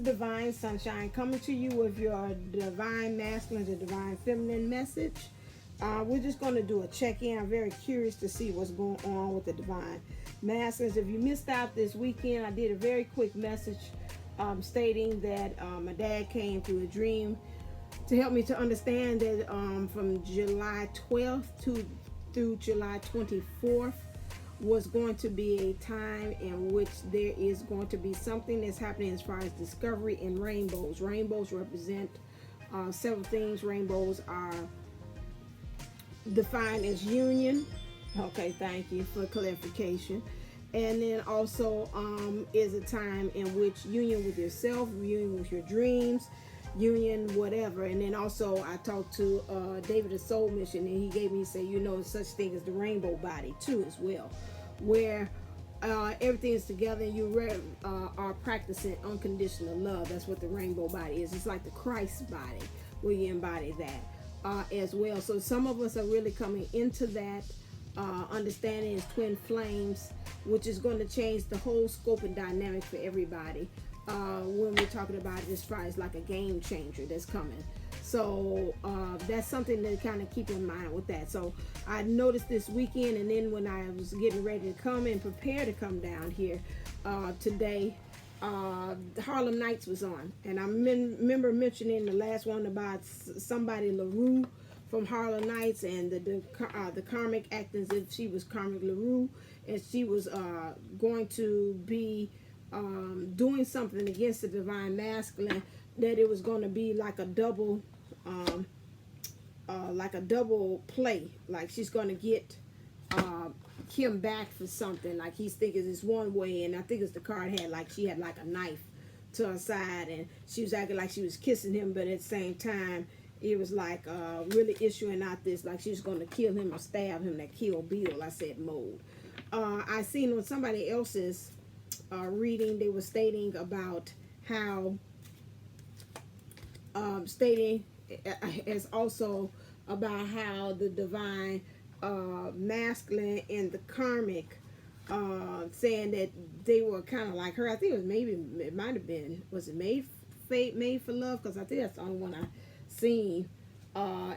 Divine Sunshine coming to you with your Divine Masculine and Divine Feminine message. We're just going to do a check-in. I'm very curious to see what's going on with the Divine Masculines. If you missed out this weekend, I did a very quick message stating that my dad came through a dream to help me to understand that from July 12th through July 24th was going to be a time in which there is going to be something that's happening as far as discovery in rainbows. Rainbows represent several things. Rainbows are defined as union. Okay, thank you for clarification. And then also is a time in which union with yourself, union with your dreams, union whatever. And then also I talked to David of Soul Mission, and he gave me, say, such thing as the rainbow body too as well, where everything is together and you are practicing unconditional love. That's what the rainbow body is. It's like the Christ body where you embody that as well. So some of us are really coming into that understanding as twin flames, which is going to change the whole scope and dynamic for everybody when we're talking about it as far as like a game changer that's coming. So that's something to kind of keep in mind with that. So I noticed this weekend, and then when I was getting ready to come and prepare to come down here today, the Harlem Nights was on. And I remember mentioning the last one about somebody LaRue from Harlem Nights, and the karmic acting as if she was Karmic LaRue, and she was going to be doing something against the Divine Masculine, that it was going to be like a double play. Like she's going to get him back for something. Like he's thinking it's one way, and I think it's the card had like she had like a knife to her side, and she was acting like she was kissing him, but at the same time it was like really issuing out this like she was going to kill him or stab him, that Kill Bill, I said, mode. I seen on somebody else's reading, they were stating about how stating as also about how the Divine Masculine and the karmic saying that they were kind of like her. I think it might have been, was it Made for Love? Because I think that's the only one I seen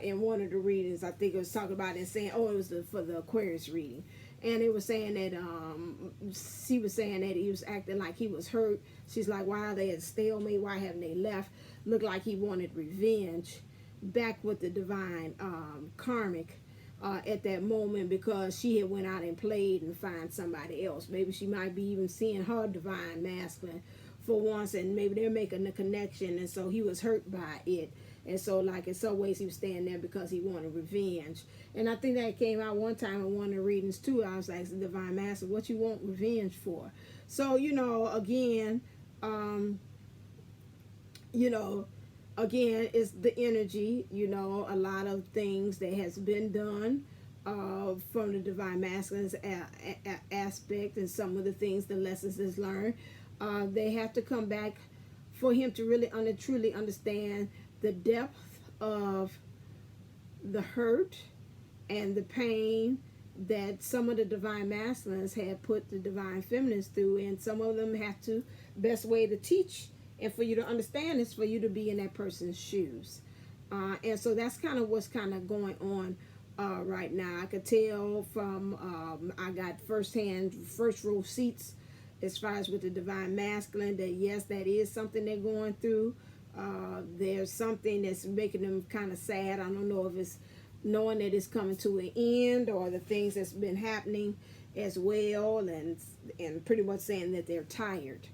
in one of the readings. I think it was talking about it, saying, oh, it was for the Aquarius reading. And it was saying that she was saying that he was acting like he was hurt. She's like, why are they at stalemate? Why haven't they left? Looked like he wanted revenge back with the Divine karmic at that moment, because she had went out and played and found somebody else. Maybe she might be even seeing her Divine Masculine for once, and maybe they're making a connection, and so he was hurt by it. And so, like, in some ways, he was staying there because he wanted revenge. And I think that came out one time in one of the readings, too. I was like, the Divine Master, what you want revenge for? So, again, again, it's the energy, a lot of things that has been done from the Divine Masculine's aspect, and some of the things, the lessons is learned. They have to come back for him to really truly understand the depth of the hurt and the pain that some of the Divine Masculines had put the Divine Feminines through, and some of them have to, best way to teach and for you to understand is for you to be in that person's shoes. And so that's kind of what's kind of going on right now. I could tell from, I got first row seats as far as with the Divine Masculine, that yes, that is something they're going through. There's something that's making them kind of sad. I don't know if it's knowing that it's coming to an end, or the things that's been happening as well, and pretty much saying that they're tired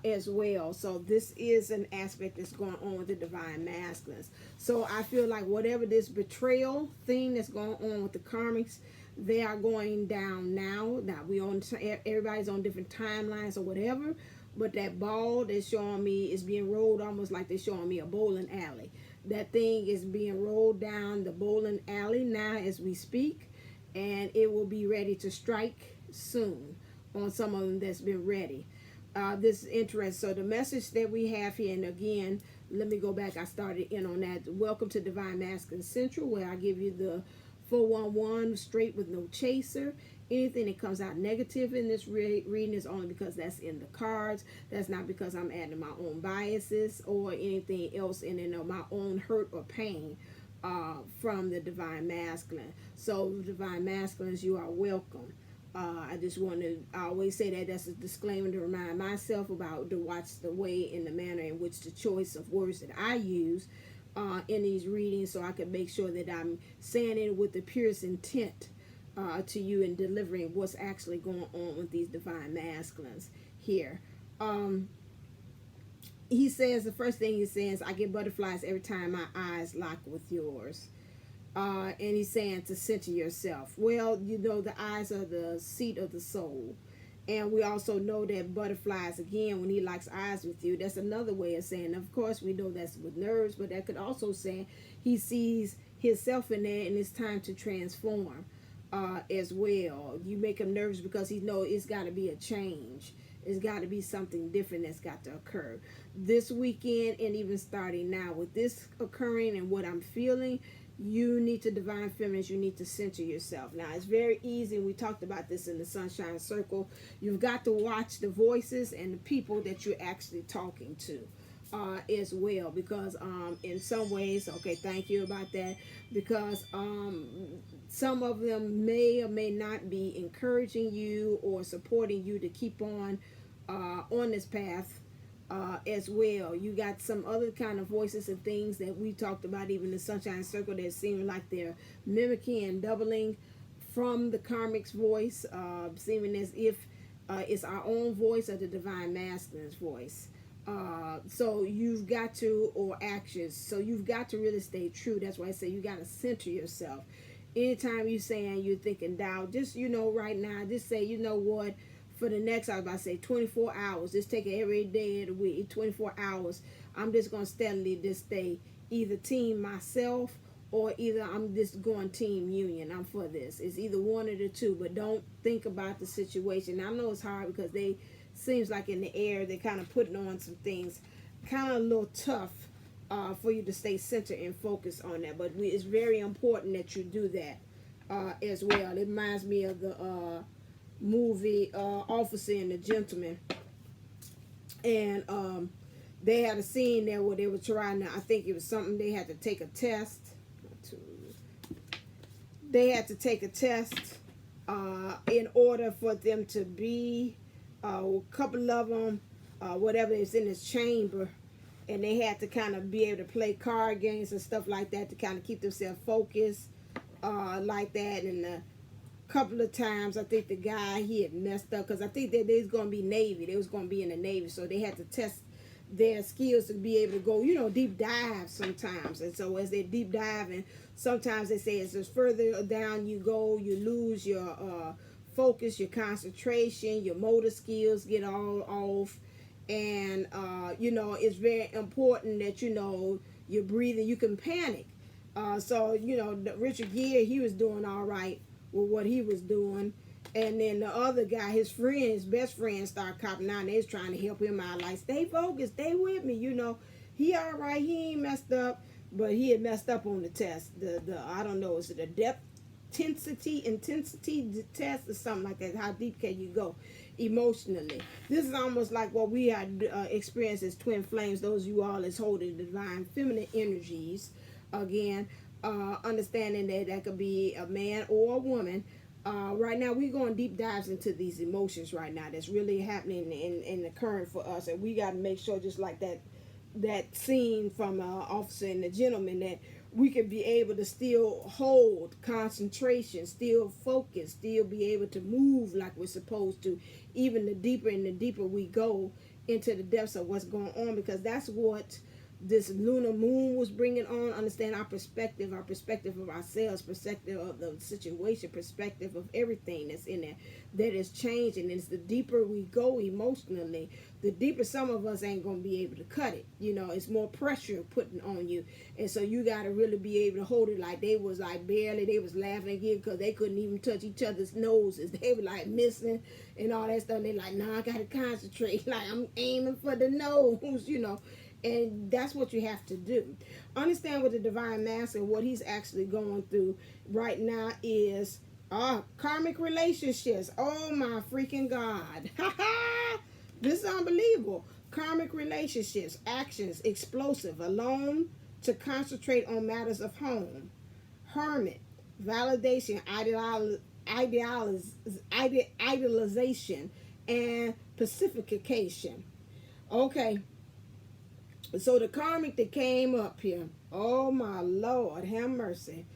as well. So this is an aspect that's going on with the Divine Masculines. So I feel like whatever this betrayal thing that's going on with the karmics, they are going down now. Now everybody's on different timelines or whatever, but that ball that's showing me is being rolled almost like they're showing me a bowling alley. That thing is being rolled down the bowling alley now as we speak, and it will be ready to strike soon on some of them that's been ready. This is interesting. So the message that we have here, and again, let me go back. I started in on that. Welcome to Divine Masculine Central, where I give you the 411, straight with no chaser. Anything that comes out negative in this reading is only because that's in the cards. That's not because I'm adding my own biases or anything else in it, or my own hurt or pain from the Divine Masculine. So Divine Masculines, you are welcome. I just want to always say that that's a disclaimer to remind myself about to watch the way and the manner in which the choice of words that I use in these readings, so I can make sure that I'm saying it with the purest intent to you and delivering what's actually going on with these Divine Masculines here. He says, the first thing he says, I get butterflies every time my eyes lock with yours. And he's saying to center yourself. Well, you know, the eyes are the seat of the soul. And we also know that butterflies, again, when he locks eyes with you, that's another way of saying, of course, we know that's with nerves, but that could also say he sees himself in there and it's time to transform as well. You make him nervous because he knows it's got to be a change. It's got to be something different that's got to occur. This weekend, and even starting now, with this occurring and what I'm feeling, you need to, Divine Feminines, you need to center yourself. Now, it's very easy. We talked about this in the Sunshine Circle. You've got to watch the voices and the people that you're actually talking to as well. Because in some ways, okay, thank you about that. Because some of them may or may not be encouraging you or supporting you to keep on this path. As well, you got some other kind of voices and things that we talked about, even the Sunshine Circle, that seem like they're mimicking and doubling from the karmic's voice, seeming as if it's our own voice or the Divine Masculine's voice. So you've got to, or actions, so you've got to really stay true. That's why I say you got to center yourself. Anytime you're saying you're thinking doubt, just, you know, right now, just say, you know what, for the next, I was about to say 24 hours, just take it every day of the week, 24 hours, I'm just going to steadily just stay either team myself or either I'm just going team union. I'm for this. It's either one of the two, but don't think about the situation. I know it's hard because they, seems like in the air, they're kind of putting on some things, kind of a little tough for you to stay centered and focused on that. But it's very important that you do that as well. It reminds me of the movie Officer and the Gentleman, and they had a scene there where they were trying to, I think it was something, they had to take a test. They had to take a test in order for them to be a couple of them, whatever is in this chamber, and they had to kind of be able to play card games and stuff like that to kind of keep themselves focused like that. And couple of times I think the guy, he had messed up, because I think that they was going to be Navy, they was going to be in the Navy, so they had to test their skills to be able to go, you know, deep dive sometimes. And so as they deep diving, sometimes they say as further down you go, you lose your focus, your concentration, your motor skills get all off. And you know, it's very important that, you know, you're breathing, you can panic. So, you know, Richard Gere, he was doing all right with what he was doing, and then the other guy, his friend, his best friend, started copping out, and they was trying to help him out, like, stay focused, stay with me, you know, he all right, he ain't messed up, but he had messed up on the test, the I don't know, is it a depth intensity test or something like that? How deep can you go emotionally? This is almost like what we had experienced as twin flames, those of you all as holding the divine feminine energies. Again, understanding that that could be a man or a woman. Right now we're going deep dives into these emotions right now that's really happening in the current for us, and we got to make sure, just like that scene from Officer and the Gentleman, that we can be able to still hold concentration, still focus, still be able to move like we're supposed to, even the deeper and the deeper we go into the depths of what's going on, because that's what this lunar moon was bringing on. Understand our perspective of ourselves, perspective of the situation, perspective of everything that's in there that is changing. And it's the deeper we go emotionally, the deeper some of us ain't gonna be able to cut it. You know, it's more pressure putting on you, and so you got to really be able to hold it. Like they was like barely, they was laughing again because they couldn't even touch each other's noses. They were like missing and all that stuff. And they like, nah, I gotta concentrate. Like I'm aiming for the nose, you know. And that's what you have to do. Understand what the divine masculine, what he's actually going through right now is karmic relationships. Oh my freaking God. This is unbelievable. Karmic relationships, actions, explosive, alone to concentrate on matters of home. Hermit, validation, idealization, and pacification. Okay, so the karmic that came up here, oh my Lord, have mercy.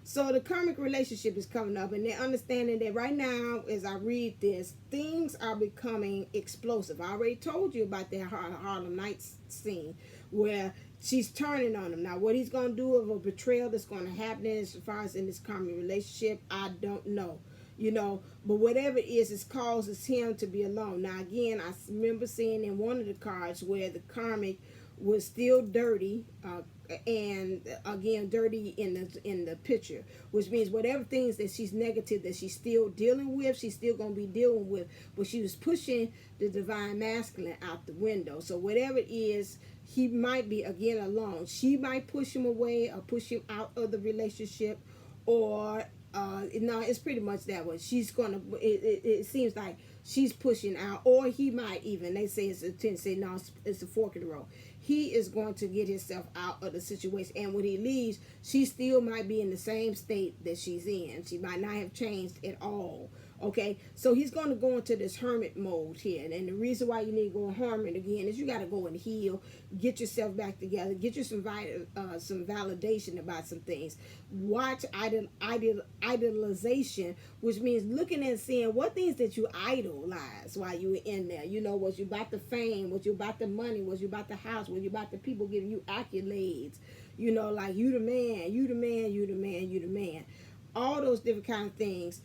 So the karmic relationship is coming up, and they're understanding that right now, as I read this, things are becoming explosive. I already told you about that Harlem Nights scene where she's turning on him. Now, what he's going to do of a betrayal that's going to happen as far as in this karmic relationship, I don't know. You know, but whatever it is, it causes him to be alone. Now, again, I remember seeing in one of the cards where the karmic was still dirty, and again dirty in the picture, which means whatever things that she's negative that she's still dealing with, she's still going to be dealing with, but she was pushing the divine masculine out the window. So whatever it is, he might be again alone. She might push him away or push him out of the relationship, or no, it's pretty much that way. She's gonna. It seems like she's pushing out, or he might even. They say it's a tendency. No, it's a fork in the road. He is going to get himself out of the situation, and when he leaves, she still might be in the same state that she's in. She might not have changed at all. Okay, so he's going to go into this hermit mode here, and the reason why you need to go hermit again is you got to go and heal, get yourself back together, get you some validation about some things. Watch idolization, which means looking and seeing what things that you idolize while you were in there. You know, was you about the fame? Was you about the money? Was you about the house? Was you about the people giving you accolades? You know, like you the man, you the man, you the man, you the man. All those different kind of things.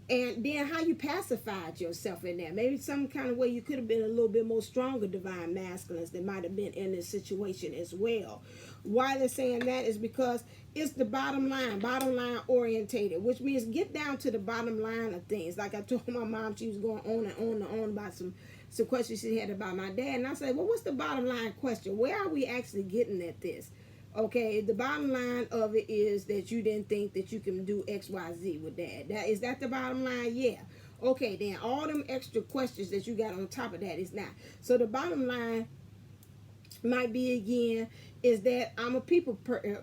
And then how you pacified yourself in there. Maybe some kind of way you could have been a little bit more stronger divine masculines that might have been in this situation as well. Why they're saying that is because it's the bottom line orientated, which means get down to the bottom line of things. Like I told my mom, she was going on and on and on about some questions she had about my dad. And I said, well, what's the bottom line question? Where are we actually getting at this? Okay, the bottom line of it is that you didn't think that you can do X, Y, Z with that. Is that the bottom line? Yeah. Okay, then all them extra questions that you got on top of that is not. So the bottom line might be again is that I'm a people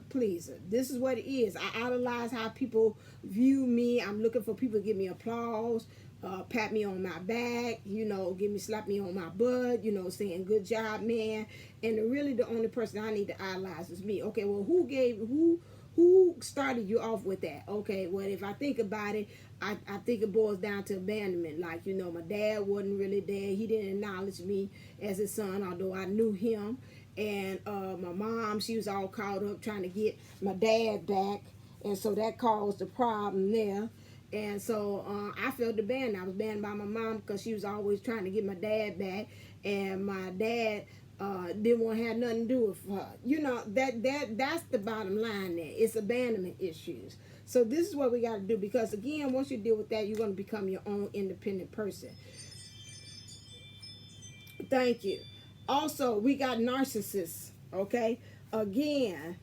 pleaser. This is what it is. I idolize how people view me. I'm looking for people to give me applause. Pat me on my back, you know, slap me on my butt, you know, saying good job, man. And really the only person I need to idolize is me. Okay, well, who started you off with that? Okay, well, if I think about it, I think it boils down to abandonment. Like, you know, my dad wasn't really there. He didn't acknowledge me as his son, although I knew him. And my mom, she was all caught up trying to get my dad back. And so that caused a problem there. And so I felt abandoned. I was abandoned by my mom because she was always trying to get my dad back. And my dad didn't want to have nothing to do with her. You know, that's the bottom line there. It's abandonment issues. So this is what we got to do. Because, again, once you deal with that, you're going to become your own independent person. Thank you. Also, we got narcissists. Okay? Again,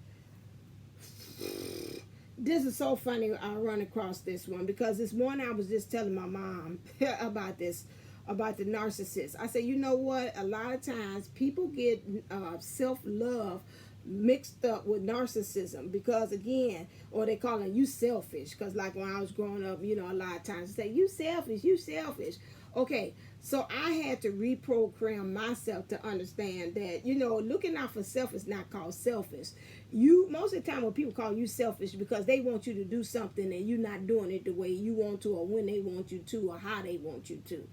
this is so funny. I run across this one because this morning I was just telling my mom about this, about the narcissist. I said, you know what? A lot of times people get self-love mixed up with narcissism because, again, or they call it you selfish. Because like when I was growing up, you know, a lot of times they say you selfish, you selfish. Okay, so I had to reprogram myself to understand that, you know, looking out for self is not called selfish. Most of the time when people call you selfish because they want you to do something and you're not doing it the way you want to or when they want you to or how they want you to.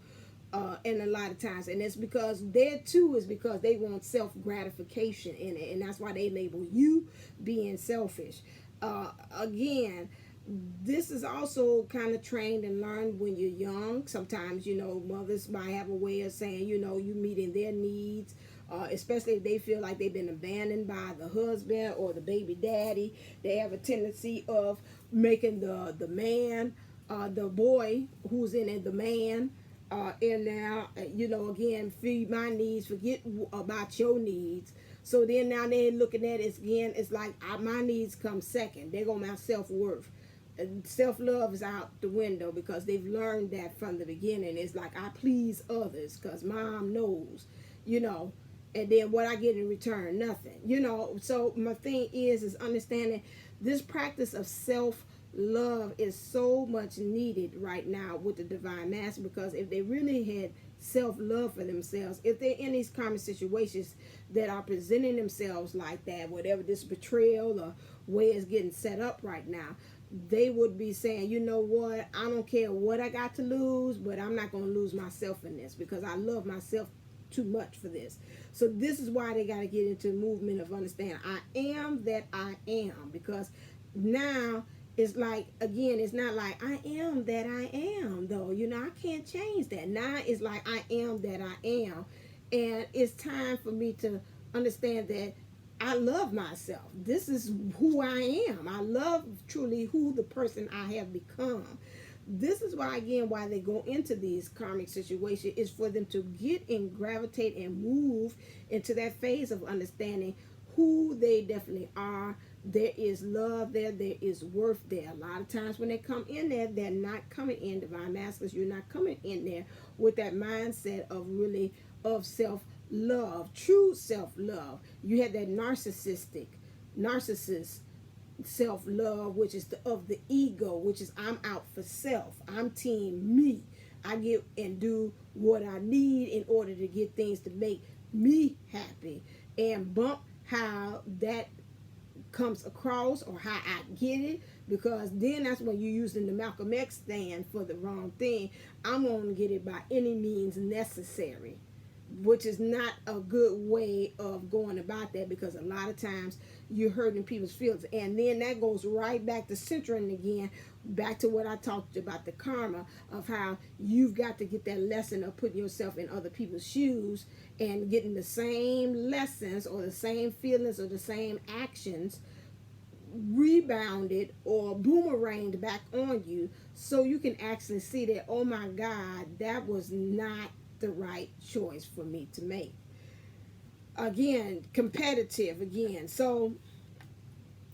And a lot of times, and it's because their too is because they want self-gratification in it, and that's why they label you being selfish. Again, this is also kind of trained and learned when you're young. Sometimes, you know, mothers might have a way of saying, you know, you meeting their needs, especially if they feel like they've been abandoned by the husband or the baby daddy. They have a tendency of making the man, the boy who's in it, the man, and now, you know, again, feed my needs, forget about your needs. So then now they're looking at it again, it's like my needs come second. They're going to my self-worth. Self-love is out the window because they've learned that from the beginning. It's like I please others because mom knows, you know, and then what I get in return, nothing, you know. So my thing is understanding this practice of self-love is so much needed right now with the divine master, because if they really had self-love for themselves, if they're in these karmic situations that are presenting themselves like that, whatever this betrayal or way is getting set up right now, they would be saying, you know what, I don't care what I got to lose, but I'm not going to lose myself in this because I love myself too much for this. So this is why they got to get into the movement of understanding I am that I am, because now it's like, again, it's not like I am that I am, though, you know, I can't change that. Now it's like I am that I am, and it's time for me to understand that I love myself. This is who I am. I love truly who the person I have become. This is why, again, why they go into these karmic situations is for them to get and gravitate and move into that phase of understanding who they definitely are. There is love there. There is worth there. A lot of times when they come in there, they're not coming in, divine masters, you're not coming in there with that mindset of really of self-love, true self-love. You have that narcissist self-love, which is of the ego, which is I'm out for self. I'm team me. I get and do what I need in order to get things to make me happy, and bump how that comes across or how I get it, because then that's when you're using the Malcolm X stand for the wrong thing. I'm going to get it by any means necessary, which is not a good way of going about that, because a lot of times you're hurting people's feelings. And then that goes right back to centering again, back to what I talked about, the karma of how you've got to get that lesson of putting yourself in other people's shoes and getting the same lessons or the same feelings or the same actions rebounded or boomeranged back on you, so you can actually see that, oh my God, that was not the right choice for me to make. Again, competitive again. So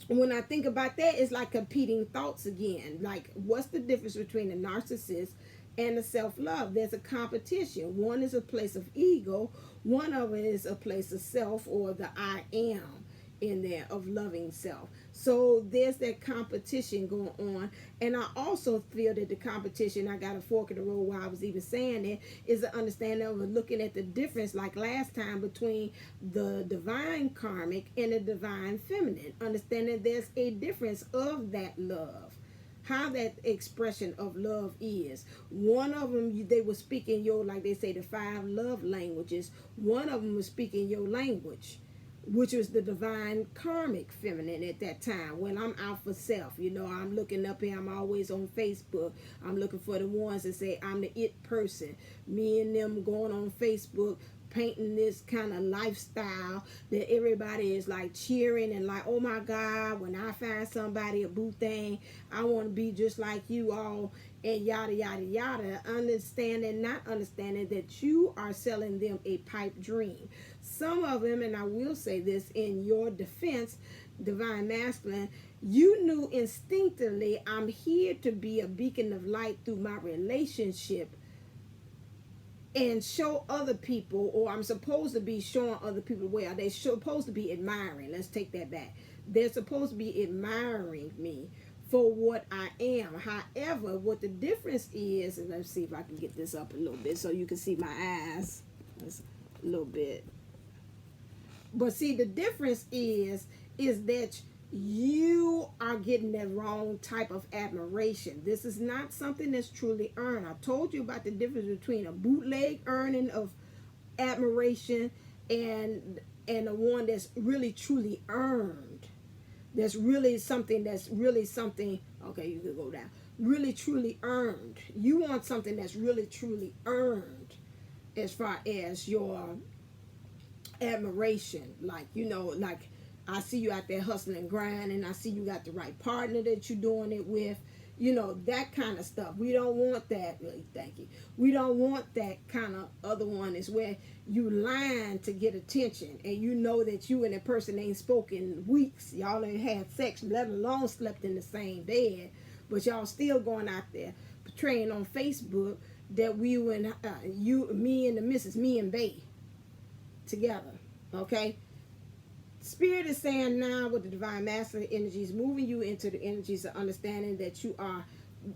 when I think about that, it's like competing thoughts again. Like, what's the difference between the narcissist and the self-love? There's a competition. One is a place of ego. One of it is a place of self, or the I am in there of loving self. So there's that competition going on. And I also feel that the competition, I got a fork in the road while I was even saying it, is the understanding of looking at the difference, like last time, between the divine karmic and the divine feminine. Understanding there's a difference of that love, how that expression of love is. One of them, they were speaking your, like they say, the 5 love languages. One of them was speaking your language, which was the divine karmic feminine at that time. When I'm out for self, you know, I'm looking up here, I'm always on Facebook, I'm looking for the ones that say I'm the it person. Me and them going on Facebook, painting this kind of lifestyle that everybody is like cheering and like, oh my God, when I find somebody a boo thing, I want to be just like you all, and yada yada yada. Understanding, not understanding that you are selling them a pipe dream. Some of them, and I will say this in your defense, divine masculine, you knew instinctively, I'm here to be a beacon of light through my relationship and show other people, or I'm supposed to be showing other people where they're supposed to be admiring. Let's take that back. They're supposed to be admiring me for what I am. However, what the difference is, and let's see if I can get this up a little bit so you can see my eyes. That's a little bit. But see, the difference is that you are getting the wrong type of admiration. This is not something that's truly earned. I told you about the difference between a bootleg earning of admiration and the one that's really truly earned. That's really something okay, you could go down. Really truly earned. You want something that's really truly earned as far as your admiration. Like, you know, like I see you out there hustling and grinding. I see you got the right partner that you're doing it with. You know, that kind of stuff. We don't want that. Really, thank you. We don't want that kind of other one is where you lying to get attention, and you know that you and that person ain't spoken in weeks. Y'all ain't had sex, let alone slept in the same bed, but y'all still going out there portraying on Facebook that we and me and the missus, me and Bay together. Okay. Spirit is saying now with the divine masculine energies, moving you into the energies of understanding that you are,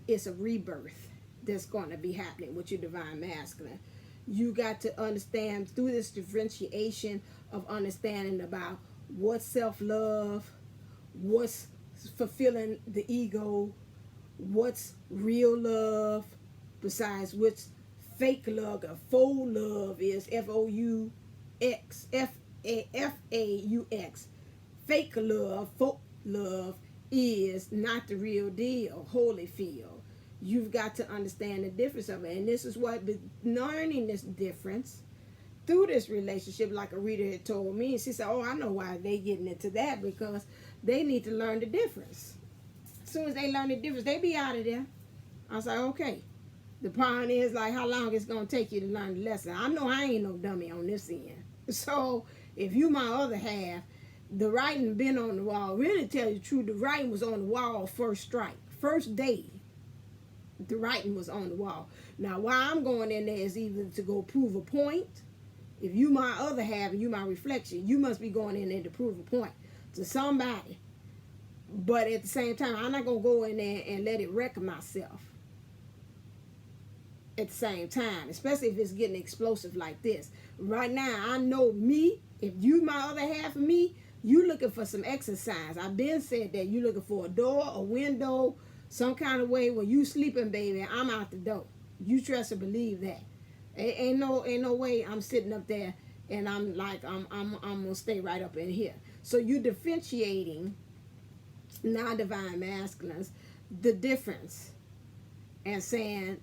it's a rebirth that's going to be happening with your divine masculine. You got to understand through this differentiation of understanding about what's self-love, what's fulfilling the ego, what's real love, besides what's fake love or faux love is, F-O-U-X, F-A-U-X. Fake love, folk love is not the real deal, Holyfield. You've got to understand the difference of it. And this is what, learning this difference through this relationship, like a reader had told me, and she said, oh, I know why they getting into that, because they need to learn the difference. As soon as they learn the difference, they be out of there. I was like, okay. The point is, like, how long it's going to take you to learn the lesson. I know I ain't no dummy on this end. So if you my other half, the writing been on the wall. Really tell you the truth, the writing was on the wall first strike. First day, the writing was on the wall. Now, why I'm going in there is either to go prove a point. If you my other half and you my reflection, you must be going in there to prove a point to somebody. But at the same time, I'm not going to go in there and let it wreck myself at the same time, especially if it's getting explosive like this. Right now, I know me, if you my other half of me, you looking for some exercise. I've been said that you looking for a door, a window, some kind of way when you sleeping, baby, I'm out the door. You trust and believe that. Ain't no way I'm sitting up there and I'm like, I'm gonna stay right up in here. So you differentiating non-divine masculines, the difference, and saying,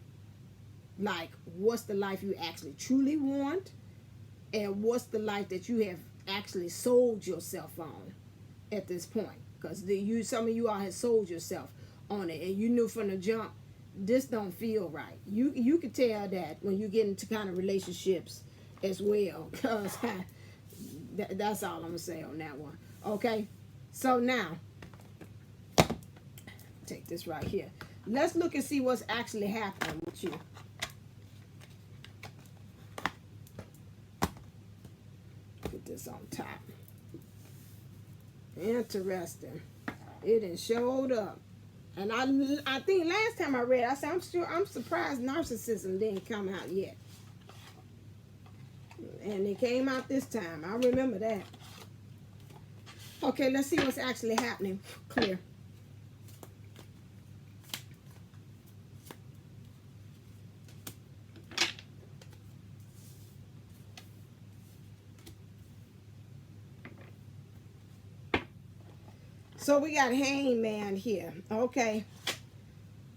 like, what's the life you actually truly want, and what's the life that you have actually sold yourself on at this point. Because some of you all have sold yourself on it, and you knew from the jump, this don't feel right. You can tell that when you get into kind of relationships as well, because that's all I'm gonna say on that one. Okay, so now take this right here. Let's look and see what's actually happening with you. Put this on top. Interesting. It done showed up. And I think last time I read, I said, I'm surprised narcissism didn't come out yet. And it came out this time. I remember that. Okay, let's see what's actually happening. Clear. So we got Hangman here. Okay.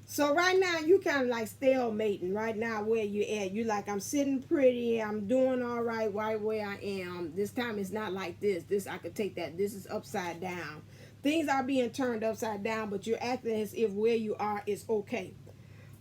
So right now you kind of like stalemating right now where you at. You like, I'm sitting pretty. I'm doing all right where I am. This time it's not like this. This, I could take that. This is upside down. Things are being turned upside down, but you're acting as if where you are is okay.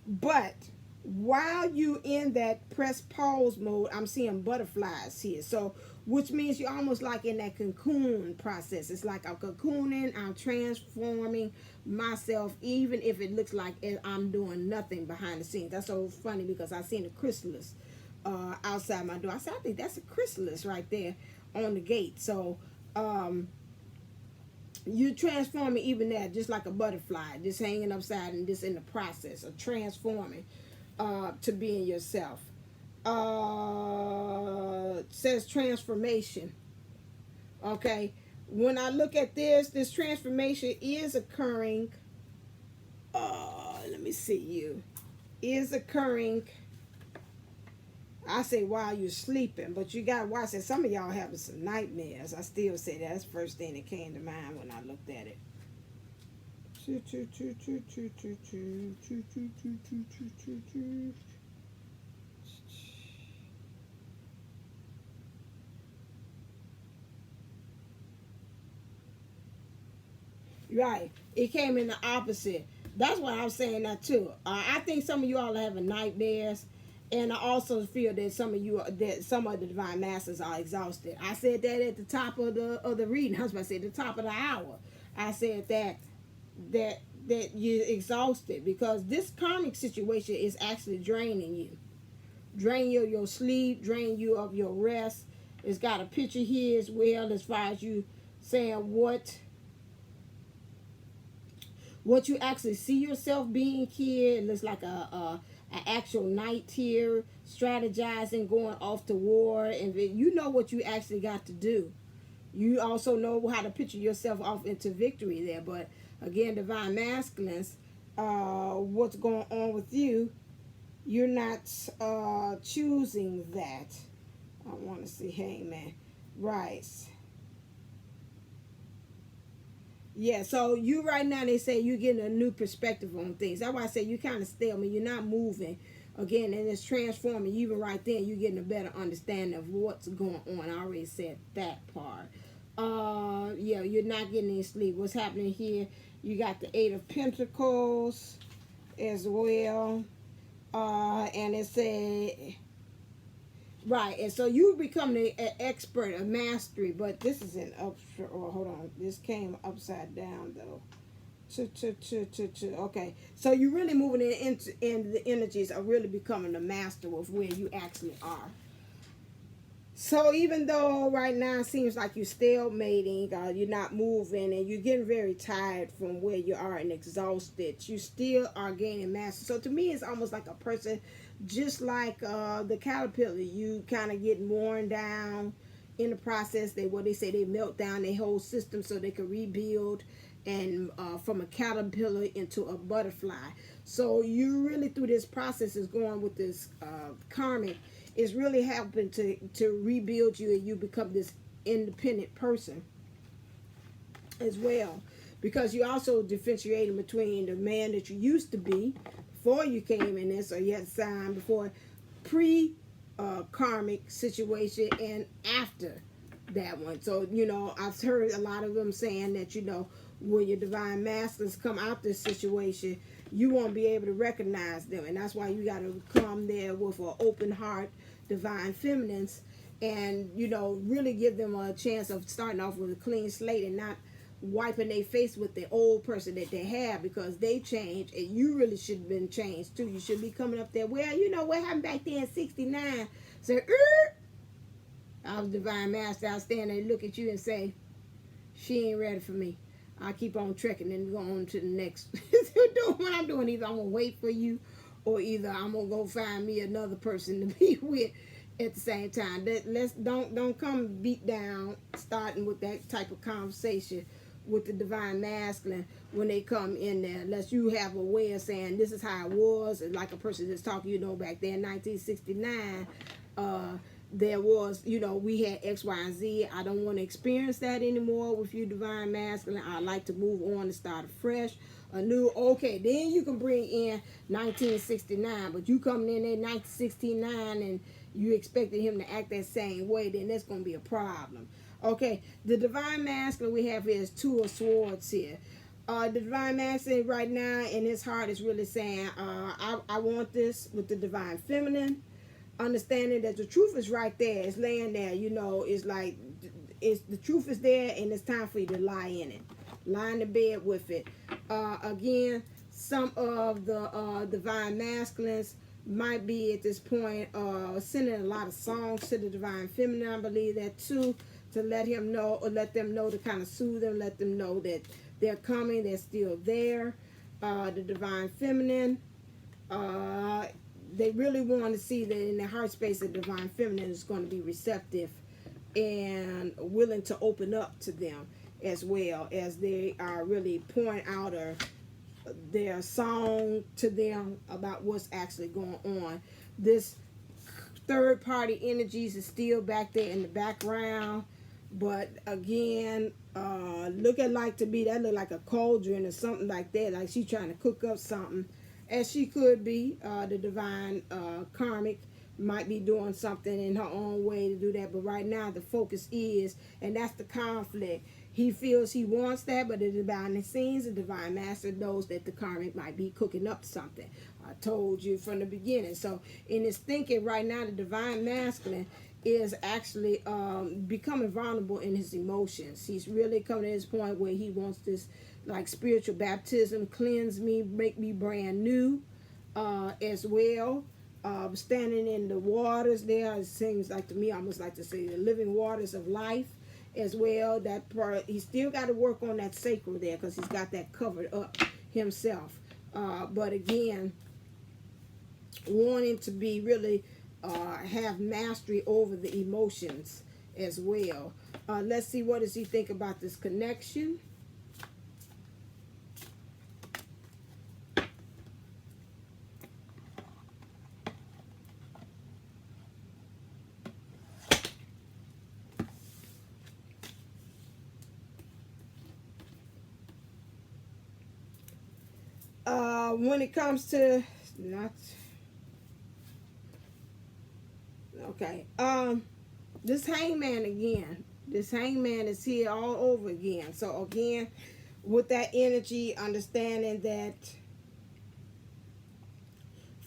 But while you in that press pause mode, I'm seeing butterflies here. So, which means you're almost like in that cocoon process. It's like I'm cocooning, I'm transforming myself, even if it looks like I'm doing nothing behind the scenes. That's so funny because I seen a chrysalis outside my door. I said, I think that's a chrysalis right there on the gate. So, you transforming even that, just like a butterfly, just hanging upside and just in the process of transforming to being yourself. Says transformation. Okay, when I look at this transformation is occurring. Let me see, you is occurring. I say while you're sleeping, but you gotta watch it. Some of y'all having some nightmares. I still say that's the first thing that came to mind when I looked at it. Right. It came in the opposite. That's what I was saying that too. I think some of you all are having nightmares, and I also feel that some of the divine masters are exhausted. I said that at the top of the reading. I was about to say the top of the hour. I said that you're exhausted because this karmic situation is actually draining you, drain you of your sleep, drain you of your rest. It's got a picture here as well as far as you saying what you actually see yourself being here. It looks like a actual knight here, strategizing, going off to war, and you know what you actually got to do. You also know how to picture yourself off into victory there. But again, divine masculines, what's going on with you? You're not choosing that. I want to see Hangman. Right. Yeah, so you right now, they say you're getting a new perspective on things. That's why I say you kind of stale. I mean, you're not moving. Again, and it's transforming. Even right there, you're getting a better understanding of what's going on. I already said that part. Yeah, you're not getting any sleep. What's happening here? You got the Eight of Pentacles as well. And it said, right, and so you become an expert, a mastery, but this is an hold on, this came upside down though. Okay, so you're really moving into the energies of really becoming a master of where you actually are. So even though right now it seems like you're stalemating, you're not moving, and you're getting very tired from where you are and exhausted, you still are gaining mastery. So to me, it's almost like a person, just like the caterpillar, you kind of get worn down in the process. They say they melt down their whole system so they can rebuild, and from a caterpillar into a butterfly. So you really, through this process, is going with this karmic, is really helping to rebuild you, and you become this independent person as well, because you also differentiating between the man that you used to be before you came in this, or you had signed before, karmic situation, and after that one. So I've heard a lot of them saying that when your divine masters come out this situation, you won't be able to recognize them, and that's why you got to come there with an open heart, divine feminines, and really give them a chance of starting off with a clean slate and not wiping their face with the old person that they have, because they changed, and you really should have been changed too. You should be coming up there, well, what happened back then in 69. So I was divine master. I'll stand there and look at you and say, she ain't ready for me. I'll keep on trekking and go on to the next. Doing what I'm doing. Either I'm going to wait for you, or either I'm going to go find me another person to be with at the same time. Don't come beat down starting with that type of conversation with the divine masculine when they come in there, unless you have a way of saying this is how it was. And like a person that's talking, back there in 1969, there was, we had X, Y, and Z. I don't want to experience that anymore with you, divine masculine. I like to move on and start afresh, anew. Okay, then you can bring in 1969, but you coming in 1969 and you expected him to act that same way, then that's going to be a problem. Okay, the divine masculine we have here is Two of Swords here. The divine masculine right now in his heart is really saying, I want this with the divine feminine. Understanding that the truth is right there. It's laying there. It's like the truth is there, and it's time for you to lie in it. Lie in the bed with it. Again, some of the divine masculines might be at this point sending a lot of songs to the divine feminine. I believe that too, to let him know, or let them know, to kind of soothe them, let them know that they're coming, they're still there. The divine feminine, they really want to see that in their heart space, the divine feminine is going to be receptive and willing to open up to them, as well as they are really pouring out their song to them about what's actually going on. This third party energies is still back there in the background, but again, look like a cauldron or something like that, like she's trying to cook up something. As she could be, the divine karmic might be doing something in her own way to do that. But right now the focus is, and that's the conflict. He feels he wants that, but the divine scenes, the divine master knows that the karmic might be cooking up something. I told you from the beginning. So in his thinking right now, the divine masculine is actually becoming vulnerable in his emotions. He's really coming to this point where he wants this like spiritual baptism, cleanse me, make me brand new as well. Standing in the waters there, it seems like to me, I almost like to say the living waters of life as well. That part, he still got to work on that sacral there because he's got that covered up himself. But again, wanting to be really have mastery over the emotions as well. Let's see, what does he think about this connection? When it comes to not okay, this hangman again. This hangman is here all over again. So again, with that energy, understanding that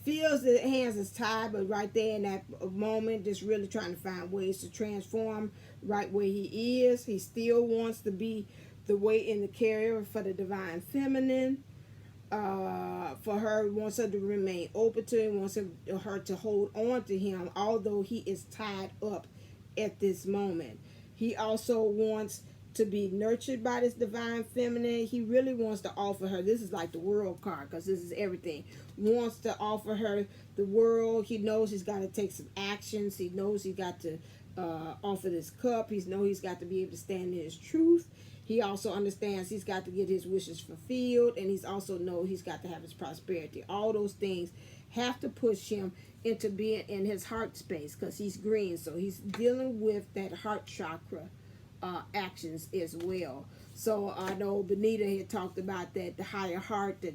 feels that hands is tied, but right there in that moment, just really trying to find ways to transform right where he is. He still wants to be the weight in the carrier for the divine feminine. For her, wants her to remain open to him, wants her to hold on to him, although he is tied up at this moment. He also wants to be nurtured by this divine feminine. He really wants to offer her, this is like the world card, because this is everything, wants to offer her the world. He knows he's got to take some actions. He knows he got to offer this cup. He knows he's got to be able to stand in his truth. He also understands he's got to get his wishes fulfilled, and he's also know he's got to have his prosperity. All those things have to push him into being in his heart space because he's green, so he's dealing with that heart chakra actions as well. So I know Benita had talked about that, the higher heart, the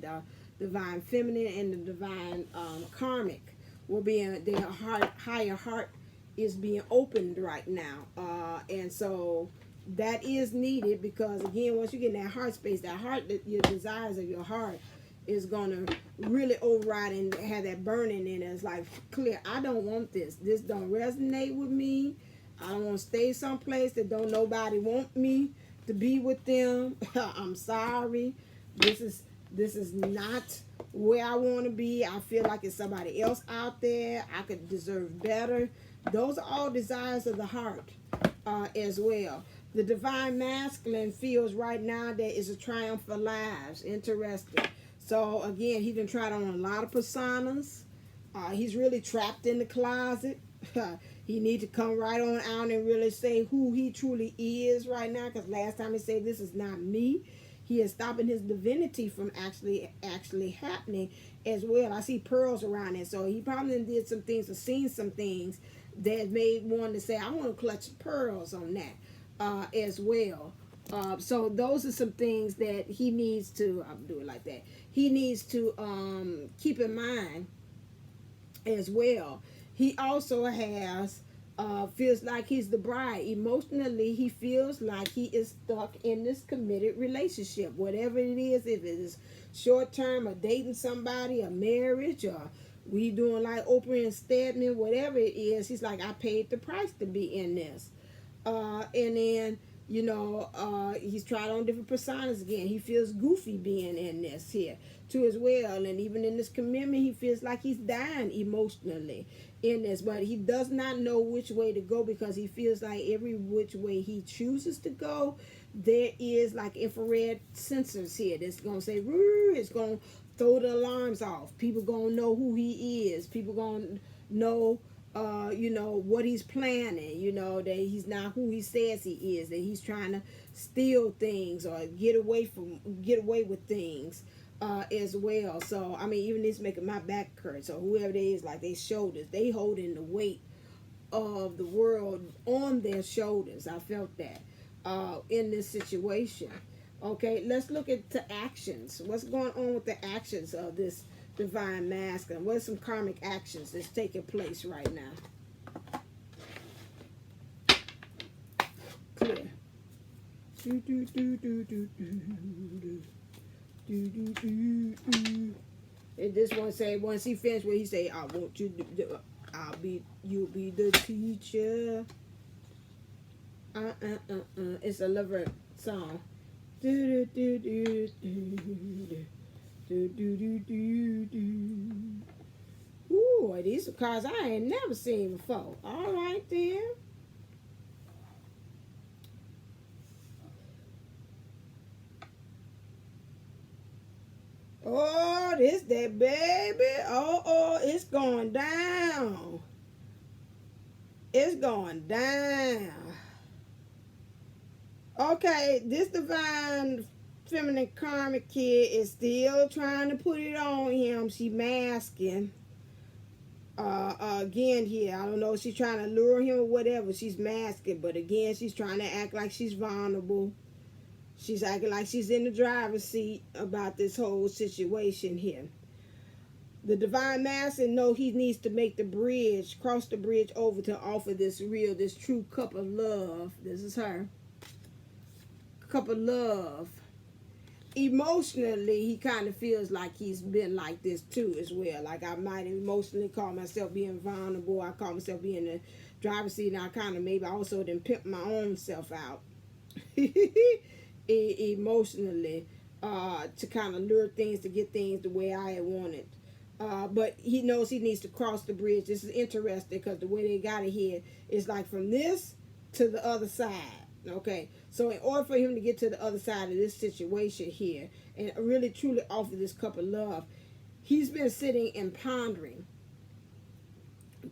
divine feminine, and the divine karmic will be in their higher heart is being opened right now, and so that is needed because again, once you get in that heart space, that heart, your desires of your heart is gonna really override and have that burning in it. It's like clear, I don't want this. This don't resonate with me. I don't want to stay someplace that don't nobody want me to be with them. I'm sorry. This is not where I want to be. I feel like it's somebody else out there. I could deserve better. Those are all desires of the heart as well. The divine masculine feels right now that is a triumph for lives. Interesting. So again, he's been tried on a lot of personas. He's really trapped in the closet. He needs to come right on out and really say who he truly is right now. Because last time he said, this is not me. He is stopping his divinity from actually happening as well. I see pearls around it. So he probably did some things or seen some things that made one to say, I want to clutch pearls on that. As well. So those are some things that he needs to, I'll do it like that, he needs to keep in mind as well. He also has, feels like he's the bride. Emotionally, he feels like he is stuck in this committed relationship. Whatever it is, if it is short term or dating somebody, a marriage, or we doing like Oprah and Stedman, whatever it is, he's like, I paid the price to be in this. And then, you know, he's tried on different personas again. He feels goofy being in this here too as well. And even in this commitment, he feels like he's dying emotionally in this. But he does not know which way to go because he feels like every which way he chooses to go, there is like infrared sensors here that's going to say, it's going to throw the alarms off. People going to know who he is. People going to know you know, what he's planning, you know, that he's not who he says he is, that he's trying to steal things or get away with things as well. So, I mean, even this making my back hurt. So whoever it is, like their shoulders, they holding the weight of the world on their shoulders. I felt that in this situation. Okay, let's look at the actions. What's going on with the actions of this divine masculine? What are some karmic actions that's taking place right now? Clear. Do, do, do, do, do, do, do. Do, do, do, do. And this one say, once he finished where he say, I want you to, you'll be the teacher. It's a lover song. Do, do, do, do, do. Do, do, do, do, do. Ooh, these are cards I ain't never seen before. All right, then. Oh, this that baby. Oh, it's going down. It's going down. Okay, this divine feminine karmic kid is still trying to put it on him. She masking. Again here, I don't know if she's trying to lure him or whatever. She's masking, but again, she's trying to act like she's vulnerable. She's acting like she's in the driver's seat about this whole situation here. The divine masculine know he needs to make the bridge, cross the bridge over to offer this true cup of love. This is her. Cup of love. Emotionally, he kind of feels like he's been like this too as well. Like I might emotionally call myself being vulnerable. I call myself being in the driver's seat, and I kind of maybe also then pimp my own self out. Emotionally, to kind of lure things to get things the way I had wanted. But he knows he needs to cross the bridge. This is interesting because the way they got it here is like from this to the other side. Okay, so in order for him to get to the other side of this situation here and really truly offer this cup of love, he's been sitting and pondering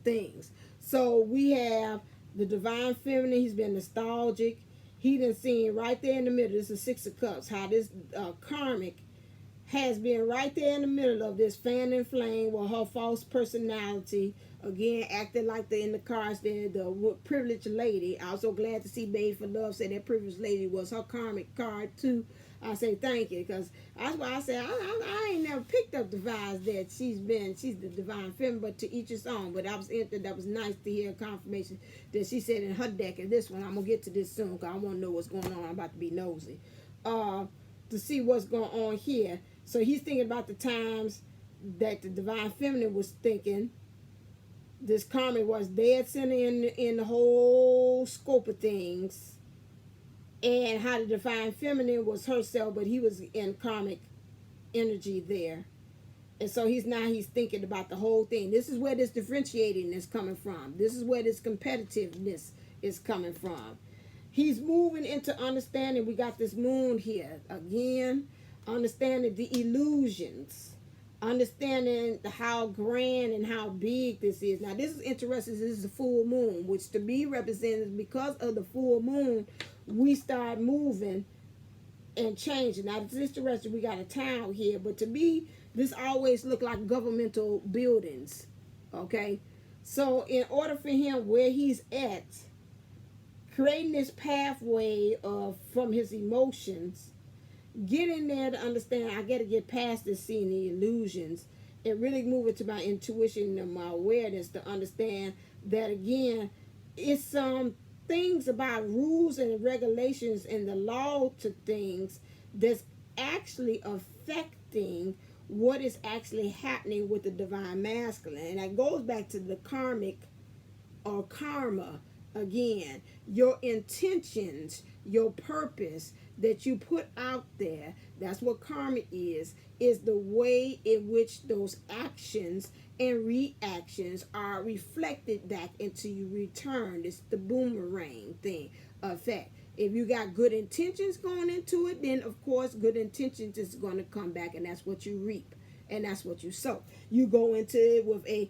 things. So we have the divine feminine. He's been nostalgic. He done seen right there in the middle. This is Six of Cups. How this karmic has been right there in the middle of this fan and flame with her false personality. Again, acting like in the cards there, the privileged lady. I'm so glad to see Made for Love say that privileged lady was her karmic card too. I say thank you, because that's why I say I ain't never picked up the vibes that she's the divine feminine, but to each his own. But that was nice to hear a confirmation that she said in her deck. And this one, I'm gonna get to this soon because I want to know what's going on. I'm about to be nosy to see what's going on here. So he's thinking about the times that the divine feminine was thinking. This karmic was dead center in the whole scope of things, and how the divine feminine was herself, but he was in karmic energy there. And so he's thinking about the whole thing. This is where this differentiating is coming from. This is where this competitiveness is coming from. He's moving into understanding. We got this moon here again, understanding the illusions, understanding how grand and how big this is. Now this is interesting. This is a full moon, which to be represented because of the full moon, we start moving and changing. Now this is interesting. We got a town here, but to me, this always looked like governmental buildings. Okay, so in order for him where he's at, creating this pathway from his emotions, getting there to understand, I got to get past this, seeing the illusions, and really move it to my intuition and my awareness to understand that, again, it's some things about rules and regulations and the law to things that's actually affecting what is actually happening with the divine masculine. And that goes back to the karmic or karma. Again, your intentions, your purpose that you put out there, that's what karma is the way in which those actions and reactions are reflected back into you return. It's the boomerang thing effect. If you got good intentions going into it, then of course good intentions is going to come back, and that's what you reap, and that's what you sow. You go into it with a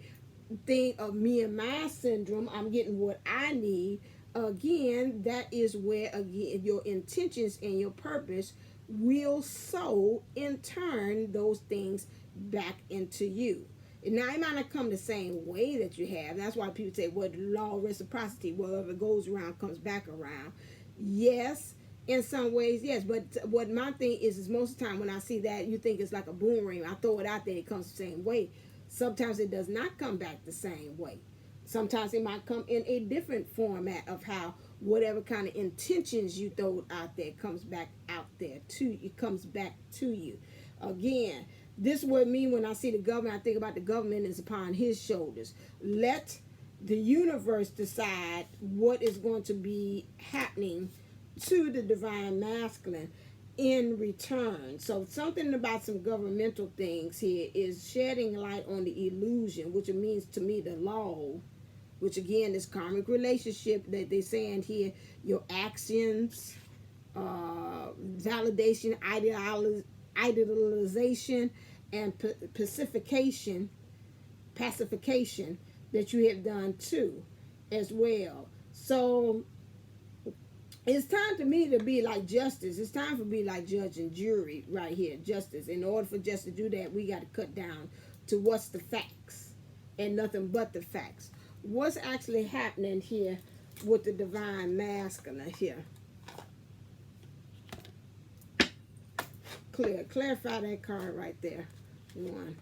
thing of me and my syndrome, I'm getting what I need. Again, that is where, again, your intentions and your purpose will sow in turn those things back into you. Now, it might not come the same way that you have. That's why people say, well, the law of reciprocity, whatever goes around comes back around. Yes, in some ways, yes. But what my thing is most of the time when I see that, you think it's like a boomerang. I throw it out there, it comes the same way. Sometimes it does not come back the same way. Sometimes it might come in a different format of how whatever kind of intentions you throw out there comes back out there to it comes back to you. Again, this is what I mean when I see the government. I think about the government is upon his shoulders. Let the universe decide what is going to be happening to the divine masculine in return. So something about some governmental things here is shedding light on the illusion, which it means to me the law, which again is karmic relationship that they're saying here, your actions, validation, idealization, and pacification that you have done too as well. So it's time to me to be like justice. It's time for me like judge and jury right here. Justice. In order for justice to do that, we got to cut down to what's the facts and nothing but the facts. What's actually happening here with the divine masculine here? Clarify that card right there. One.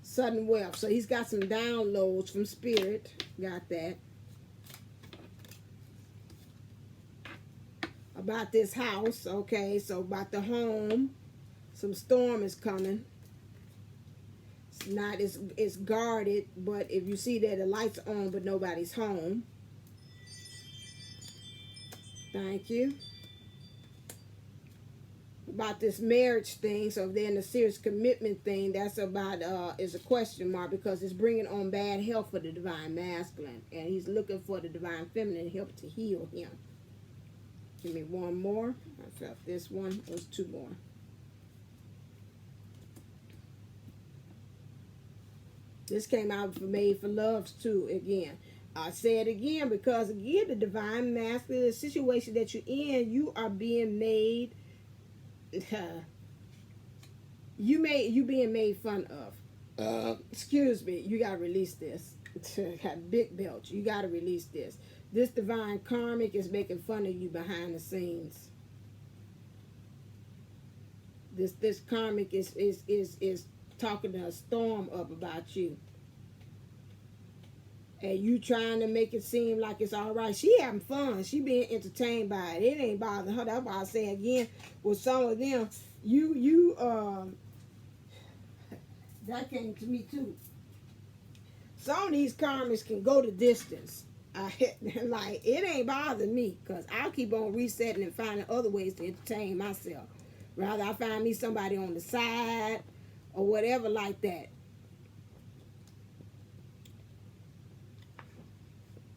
Sudden wealth. So he's got some downloads from spirit. Got that. About this house. Okay, so about the home. Some storm is coming. It's not, it's guarded, but if you see that the lights are on but nobody's home. Thank you. About this marriage thing, so if they're in a serious commitment thing, that's about is a question mark, because it's bringing on bad health for the divine masculine, and he's looking for the divine feminine help to heal him. Give me one more. I felt this one. There's two more. This came out for Made for Loves too. Again, I say it again because again, the divine masculine, the situation that you're in, you are being made. You being made fun of. Excuse me. You gotta release this. Got big belch. You gotta release this. This divine karmic is making fun of you behind the scenes. This karmic is talking a storm up about you. And you trying to make it seem like it's all right. She having fun. She being entertained by it. It ain't bothering her. That's why I say again, with some of them, that came to me too. Some of these karmics can go the distance. Like, it ain't bothering me, because I'll keep on resetting and finding other ways to entertain myself. Rather, I find me somebody on the side or whatever like that.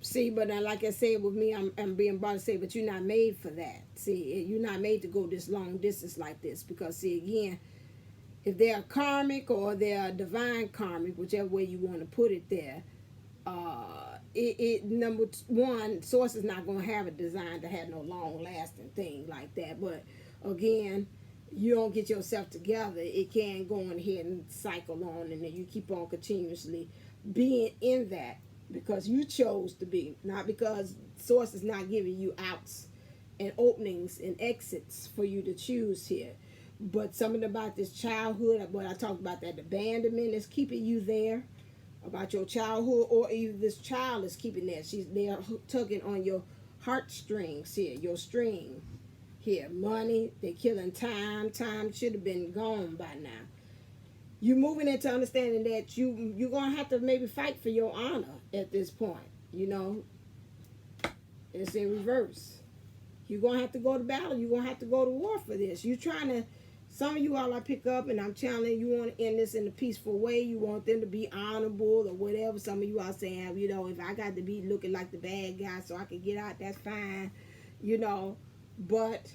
See, but like I said, with me, I'm being brought to say, but you're not made for that. See, you're not made to go this long distance like this, because see, again, if they're karmic or they're divine karmic, whichever way you want to put it there, number one, source is not going to have a design to have no long lasting thing like that. But again, you don't get yourself together, it can go on ahead and cycle on, and then you keep on continuously being in that because you chose to be, not because source is not giving you outs and openings and exits for you to choose here. But something about this childhood, what I talked about, that abandonment is keeping you there, about your childhood, or either this child is keeping that. They're tugging on your heartstrings here, your string here. Money, they're killing time. Time should have been gone by now. You're moving into understanding that you're going to have to maybe fight for your honor at this point. You know, it's in reverse. You're going to have to go to battle. You're going to have to go to war for this. You're trying to, some of you all I pick up, and I'm challenging you, want to end this in a peaceful way. You want them to be honorable or whatever. Some of you are saying, you know, if I got to be looking like the bad guy so I can get out, that's fine. You know, but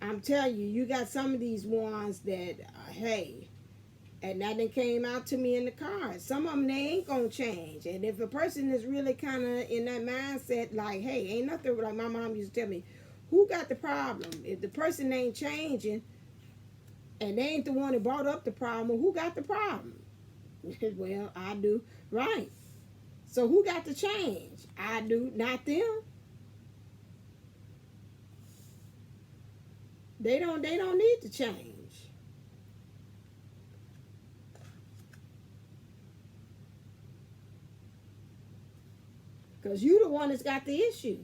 I'm telling you, you got some of these ones that, hey, and that then came out to me in the cards. Some of them, they ain't going to change. And if a person is really kind of in that mindset, like, hey, ain't nothing, like my mom used to tell me, who got the problem? If the person ain't changing, and they ain't the one that brought up the problem, who got the problem? Well, I do. Right. So who got the change? I do, not them. They don't need to change. Because you the one that's got the issue.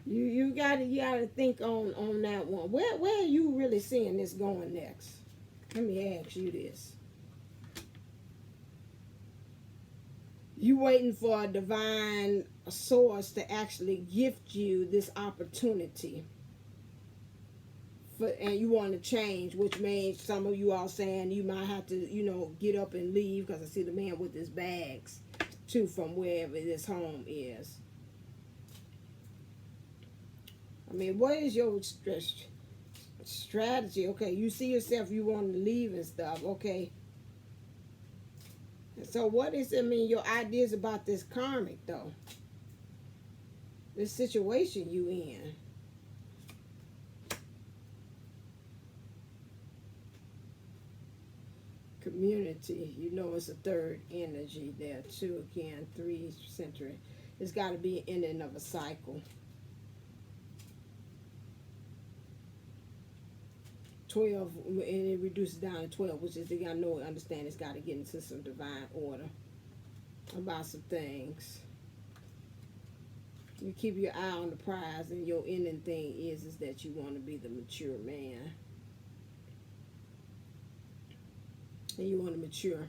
You gotta think on that one. Where are you really seeing this going next? Let me ask you this. You waiting for a divine source to actually gift you this opportunity. And you want to change, which means some of you all saying you might have to, get up and leave, because I see the man with his bags too from wherever this home is. I mean, what is your strategy? Okay, you see yourself, you want to leave and stuff. Okay. So what is, your ideas about this karmic, though? This situation you in. Community, it's a third energy there too. Again, 3 century. It's got to be an ending of a cycle. 12, and it reduces down to 12, which is, I know, understand it's got to get into some divine order about some things. You keep your eye on the prize, and your ending thing is that you want to be the mature man. And you want to mature.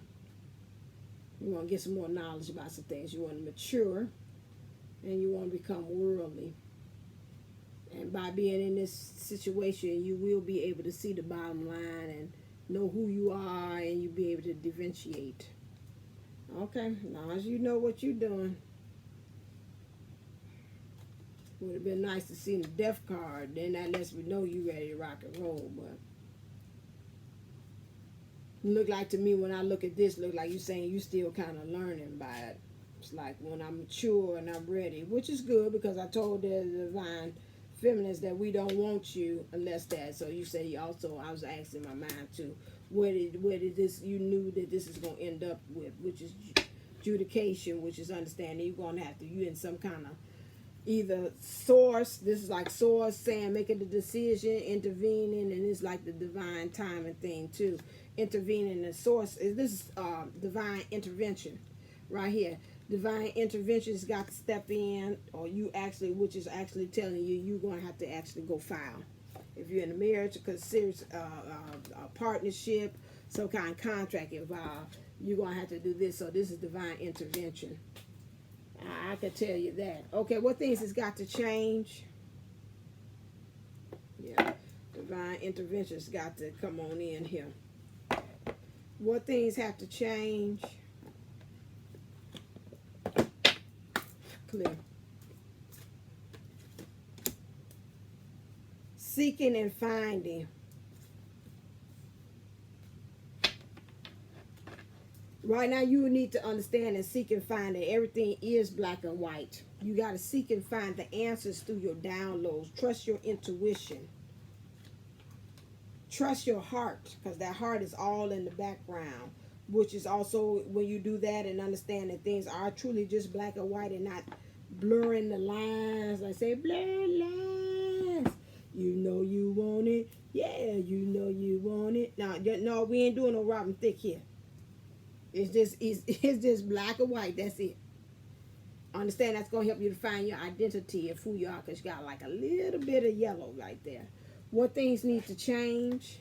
You want to get some more knowledge about some things. You want to mature, and you want to become worldly. And by being in this situation, you will be able to see the bottom line and know who you are, and you'll be able to differentiate. Okay, as long as you know what you're doing. Would have been nice to see the death card. Then that lets me know you're ready to rock and roll. But look like to me, when I look at this, look like you're saying you still kind of learning by it. It's like when I'm mature and I'm ready, which is good, because I told the divine feminists that we don't want you unless that. So you say also, I was asking my mind too, where did this, you knew that this is going to end up with, which is adjudication, which is understanding you're going to have to, you in some kind of either source, this is like source saying, making the decision, intervening, and it's like the divine timing thing too. Intervening, the source, this is divine intervention right here. Divine intervention has got to step in, or you actually, which is actually telling you, you're going to have to actually go file. If you're in a marriage, because serious partnership, some kind of contract involved, you're going to have to do this. So this is divine intervention. I can tell you that. Okay, what things has got to change? Yeah, divine intervention's got to come on in here. What things have to change? Clear. Seeking and finding. Right now, you need to understand and seek and find that everything is black and white. You got to seek and find the answers through your downloads. Trust your intuition. Trust your heart, because that heart is all in the background, which is also when you do that and understand that things are truly just black and white and not blurring the lines. Like say, blur lines. You know you want it. Yeah, you know you want it. Now, no, we ain't doing no Robin Thicke here. It's just black and white. That's it. Understand that's going to help you to find your identity of who you are, because you got like a little bit of yellow right there. What things need to change?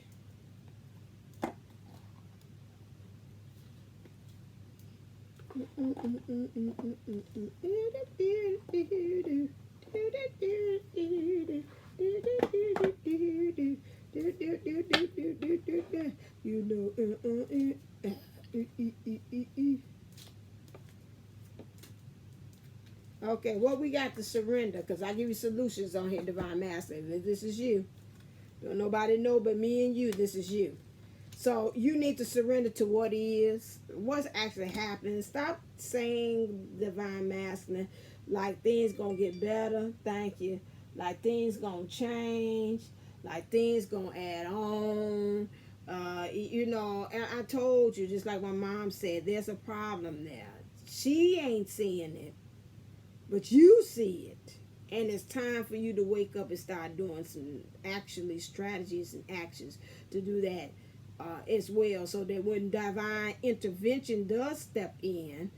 You know, okay, what we got to surrender, because I give you solutions on here, Divine Master. This is you. Don't nobody know but me and you. This is you. So you need to surrender to what is, what's actually happening. Stop saying, Divine Masculine, like things gonna get better. Thank you. Like things gonna change. Like things gonna add on. And I told you, just like my mom said, there's a problem there. She ain't seeing it, but you see it. And it's time for you to wake up and start doing some actually strategies and actions to do that. as well, so that when divine intervention does step in,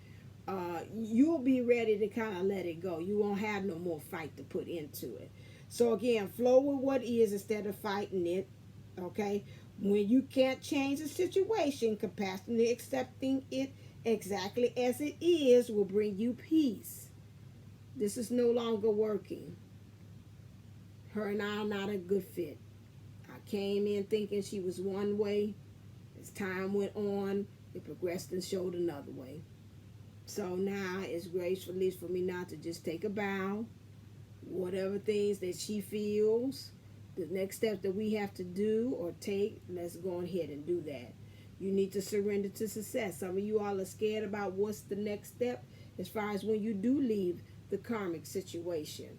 you'll be ready to kind of let it go. You won't have no more fight to put into it. So again, flow with what is instead of fighting it. Okay, when you can't change the situation, compassionately accepting it exactly as it is will bring you peace. This is no longer working. Her and I are not a good fit. I came in thinking she was one way. As time went on, it progressed and showed another way. So now it's graceful, at least for me, not to just take a bow. Whatever things that she feels, the next step that we have to do or take, let's go ahead and do that. You need to surrender to success. Some of you all are scared about what's the next step as far as when you do leave the karmic situation.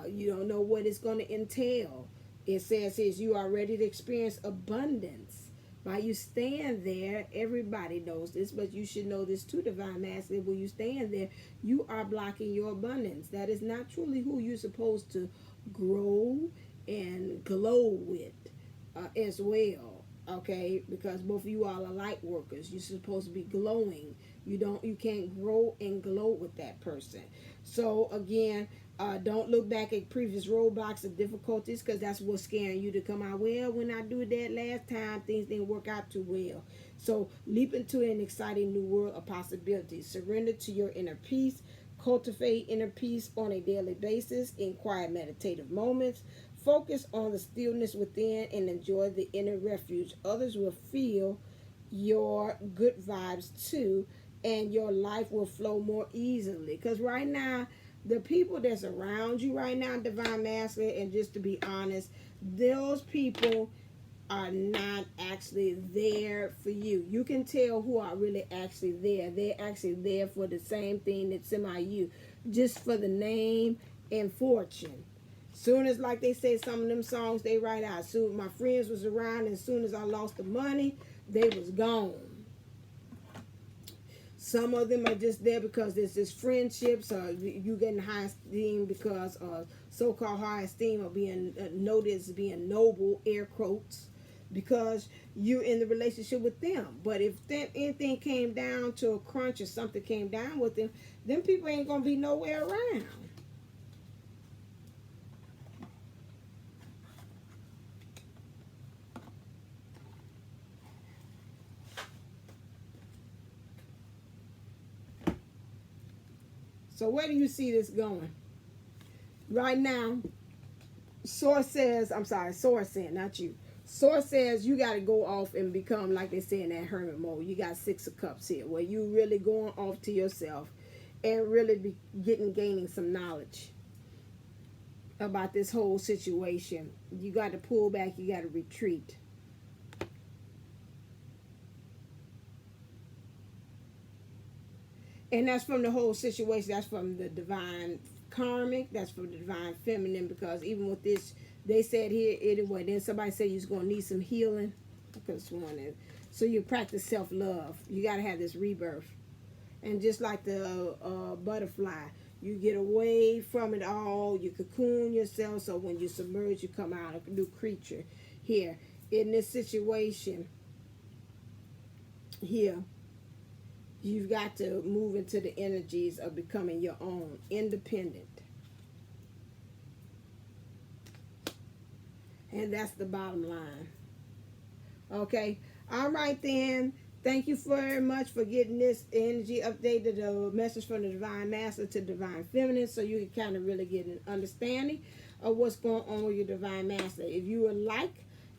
You don't know what it's going to entail. It says is you are ready to experience abundance. While you stand there, everybody knows this, but you should know this too, Divine Masculine. When you stand there, you are blocking your abundance. That is not truly who you're supposed to grow and glow with as well. Okay, because both of you all are light workers. You're supposed to be glowing. You can't grow and glow with that person. So again, don't look back at previous roadblocks or difficulties, because that's what's scaring you to come out. Well, when I do that last time, things didn't work out too well. So leap into an exciting new world of possibilities. Surrender to your inner peace. Cultivate inner peace on a daily basis in quiet meditative moments. Focus on the stillness within and enjoy the inner refuge. Others will feel your good vibes too, and your life will flow more easily. Because right now, the people that's around you right now, Divine Masculine, and just to be honest, those people are not actually there for you. You can tell who are really actually there. They're actually there for the same thing that's semi-you, just for the name and fortune. Soon as, like they say, some of them songs they write out, soon my friends was around, and as soon as I lost the money, they was gone. Some of them are just there because there's just friendships, or you getting high esteem because so-called high esteem, or being noticed being noble, air quotes, because you're in the relationship with them. But if anything came down to a crunch or something came down with them people ain't gonna be nowhere around. So where do you see this going? Right now, Source says, Source saying, not you. Source says you got to go off and become, like they say, in that hermit mode. You got 6 of Cups here, where you really going off to yourself and really be gaining some knowledge about this whole situation. You got to pull back. You got to retreat. And that's from the whole situation. That's from the divine karmic. That's from the divine feminine. Because even with this, they said here anyway. Then somebody said you're going to need some healing. I could have sworn it. So you practice self-love. You got to have this rebirth. And just like the butterfly, you get away from it all. You cocoon yourself. So when you submerge, you come out a new creature. Here, in this situation, here, you've got to move into the energies of becoming your own, independent. And that's the bottom line. Okay. All right, then. Thank you very much for getting this energy updated, the message from the Divine Master to Divine Feminine, so you can kind of really get an understanding of what's going on with your Divine Master. If you would like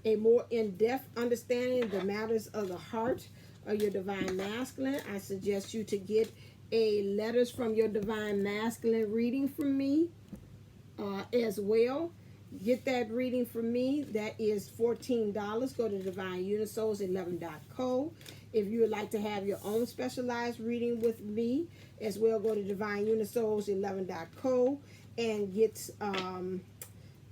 a more in-depth understanding of the matters of the heart of your Divine Masculine, I suggest you to get a Letters from Your Divine Masculine reading from me as well. Get that reading from me. That is $14. Go to Divineunisouls11.co. If you would like to have your own specialized reading with me as well, go to Divineunisouls11.co and get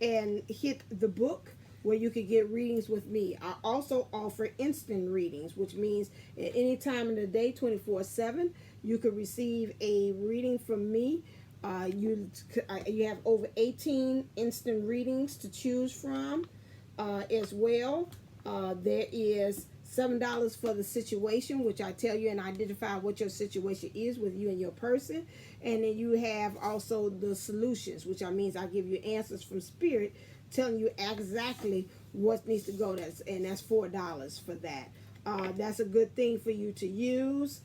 and hit the book where you can get readings with me. I also offer instant readings, which means at any time in the day, 24/7, you could receive a reading from me. You have over 18 instant readings to choose from as well. There is $7 for the situation, which I tell you and identify what your situation is with you and your person. And then you have also the solutions, which means I give you answers from spirit, telling you exactly what needs to go. That's $4 for that. That's a good thing for you to use,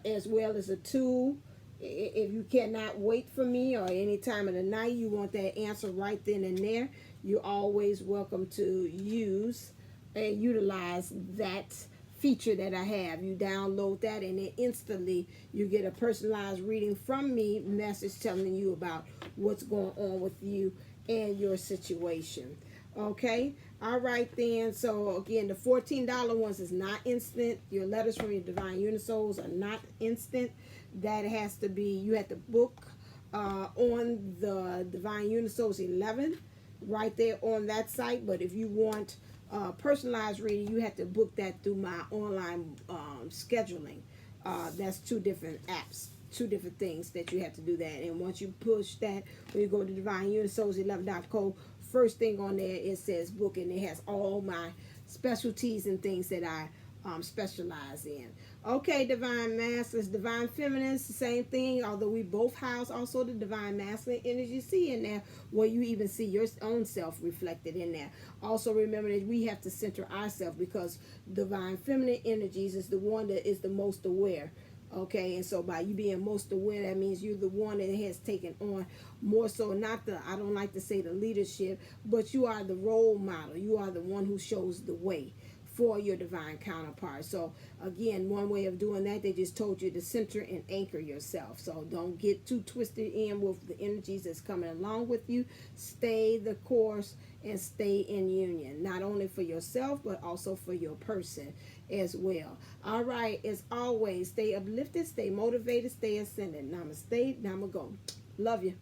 as well as a tool. If you cannot wait for me, or any time of the night you want that answer right then and there, you're always welcome to use and utilize that feature that I have. You download that, and then instantly you get a personalized reading from me, message telling you about what's going on with you and your situation. Okay, all right then. So again, the $14 ones is not instant. Your letters from your Divineunisouls are not instant. That has to be, you have to book on the Divineunisouls 11 right there on that site. But if you want personalized reading, you have to book that through my online scheduling. That's two different apps, two different things that you have to do that. And once you push that, when you go to Divineunisouls11.co, first thing on there, it says book, and it has all my specialties and things that I specialize in. Okay, divine masculines, divine feminines, the same thing, although we both house also the divine masculine energy. See in there where you even see your own self reflected in there. Also remember that we have to center ourselves, because divine feminine energies is the one that is the most aware. Okay, and so by you being most aware, that means you're the one that has taken on more so, not the, I don't like to say the leadership, but you are the role model. You are the one who shows the way for your divine counterpart. So again, one way of doing that, they just told you to center and anchor yourself. So don't get too twisted in with the energies that's coming along with you. Stay the course and stay in union, not only for yourself but also for your person as well. All right, as always, stay uplifted, stay motivated, stay ascended. Namaste, namago. Love you.